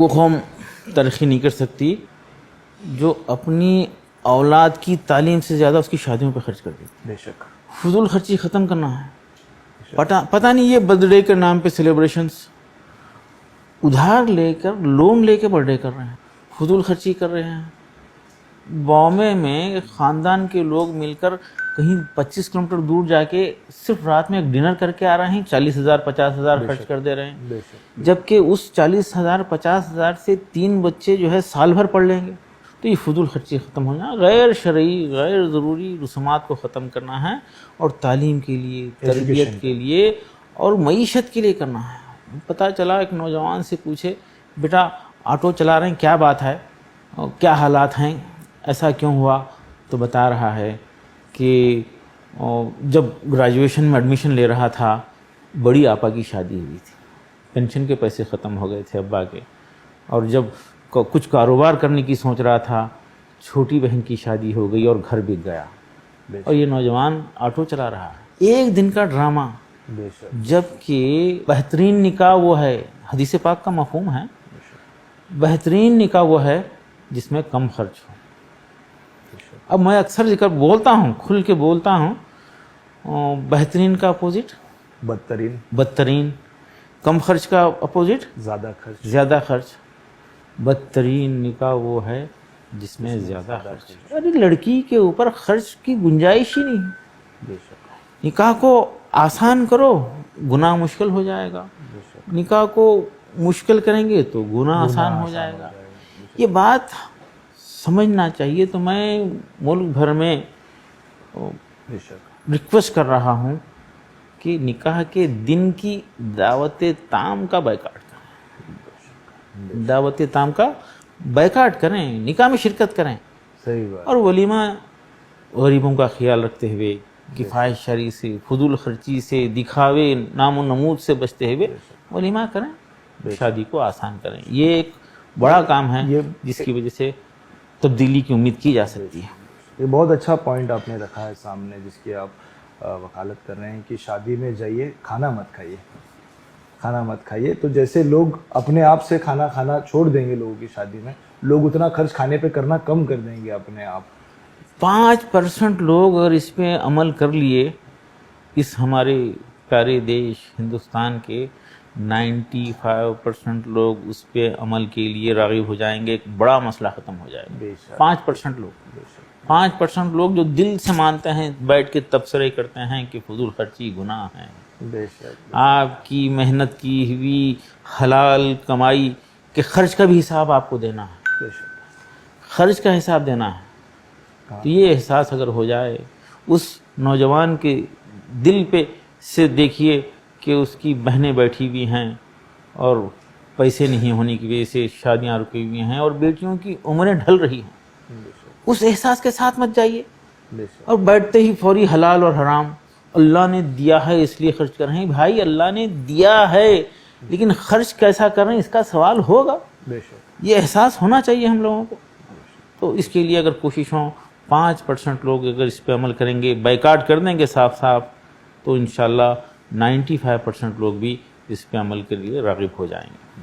وہ قوم ترقی نہیں کر سکتی جو اپنی اولاد کی تعلیم سے زیادہ اس کی شادیوں پہ خرچ کر دیتی. بے شک. فضول خرچی ختم کرنا ہے. پتہ نہیں یہ برتھ ڈے کے نام پہ سیلیبریشنز ادھار لے کر لون لے کے برتھ ڈے کر رہے ہیں, فضول خرچی کر رہے ہیں. بامبے میں خاندان کے لوگ مل کر کہیں 25 کلومیٹر دور جا کے صرف رات میں ایک ڈنر کر کے آ رہے ہیں, 40,000 50,000 خرچ کر دے رہے ہیں, بے شک. جبکہ اس 40,000 50,000 سے 3 بچے جو ہے سال بھر پڑھ لیں گے. تو یہ فضول خرچی ختم ہونا, غیر شرعی غیر ضروری رسومات کو ختم کرنا ہے اور تعلیم کے لیے, تربیت کے لیے اور معیشت کے لیے کرنا ہے. پتہ چلا ایک نوجوان سے پوچھے, بیٹا آٹو چلا رہے ہیں کیا بات ہے, کیا حالات ہیں, ایسا کیوں ہوا؟ تو بتا رہا ہے کہ جب گریجویشن میں ایڈمیشن لے رہا تھا بڑی آپا کی شادی ہوئی تھی, پینشن کے پیسے ختم ہو گئے تھے ابا کے, اور جب کچھ کاروبار کرنے کی سوچ رہا تھا چھوٹی بہن کی شادی ہو گئی اور گھر بک گیا, اور یہ نوجوان آٹو چلا رہا ہے. ایک دن کا ڈرامہ, جبکہ بہترین نکاح وہ ہے, حدیث پاک کا مفہوم ہے, بہترین نکاح وہ ہے جس میں کم خرچ ہو. اب میں اکثر ذکر بولتا ہوں, کھل کے بولتا ہوں, بہترین کا اپوزٹ بدترین, کم خرچ کا اپوزٹ زیادہ خرچ. بدترین نکاح وہ ہے جس میں زیادہ خرچ. ارے لڑکی کے اوپر خرچ کی گنجائش ہی نہیں. نکاح کو آسان کرو, گناہ مشکل ہو جائے گا. نکاح کو مشکل کریں گے تو گناہ آسان ہو جائے گا. یہ بات سمجھنا چاہیے. تو میں ملک بھر میں ریکویسٹ کر رہا ہوں کہ نکاح کے دن کی دعوت تام کا بائیکاٹ کریں, دعوت تام کا بائیکاٹ کریں, نکاح میں شرکت کریں. صحیح بات. اور ولیمہ غریبوں کا خیال رکھتے ہوئے, کفایت شرعی سے, فضول خرچی سے, دکھاوے نام و نمود سے بچتے ہوئے ولیمہ کریں, شادی کو آسان کریں. یہ ایک بڑا کام ہے جس کی وجہ سے تبدیلی کی امید کی جا سکتی ہے. یہ بہت اچھا پوائنٹ آپ نے رکھا ہے سامنے, جس کی آپ وکالت کر رہے ہیں کہ شادی میں جائیے کھانا مت کھائیے. تو جیسے لوگ اپنے آپ سے کھانا کھانا چھوڑ دیں گے لوگوں کی شادی میں, لوگ اتنا خرچ کھانے پہ کرنا کم کر دیں گے اپنے آپ. 5% لوگ اگر اس پہ عمل کر لیے, اس ہمارے پیارے دیش ہندوستان کے 95% لوگ اس پہ عمل کے لیے راغب ہو جائیں گے, ایک بڑا مسئلہ ختم ہو جائے گا. 5% لوگ جو دل سے مانتے ہیں, بیٹھ کے تبصرے کرتے ہیں کہ فضول خرچی گناہ ہے. آپ کی محنت کی ہوئی حلال کمائی کے خرچ کا بھی حساب آپ کو دینا ہے, خرچ کا حساب دینا ہے. تو یہ احساس اگر ہو جائے اس نوجوان کے دل پہ سے, دیکھیے کہ اس کی بہنیں بیٹھی ہوئی ہیں اور پیسے نہیں ہونے کی وجہ سے شادیاں رکی ہوئی ہیں اور بیٹیوں کی عمریں ڈھل رہی ہیں, اس احساس کے ساتھ مت جائیے اور بیٹھتے ہی فوری حلال اور حرام, اللہ نے دیا ہے اس لیے خرچ کر رہے ہیں. بھائی اللہ نے دیا ہے لیکن خرچ کیسا کر رہے ہیں اس کا سوال ہوگا. یہ احساس ہونا چاہیے ہم لوگوں کو. تو اس کے لیے اگر کوشش ہوں, 5% لوگ اگر اس پہ عمل کریں گے, بائیکاٹ کر دیں گے صاف, تو انشاءاللہ 95% لوگ بھی اس پہ عمل کے لیے راغب ہو جائیں گے.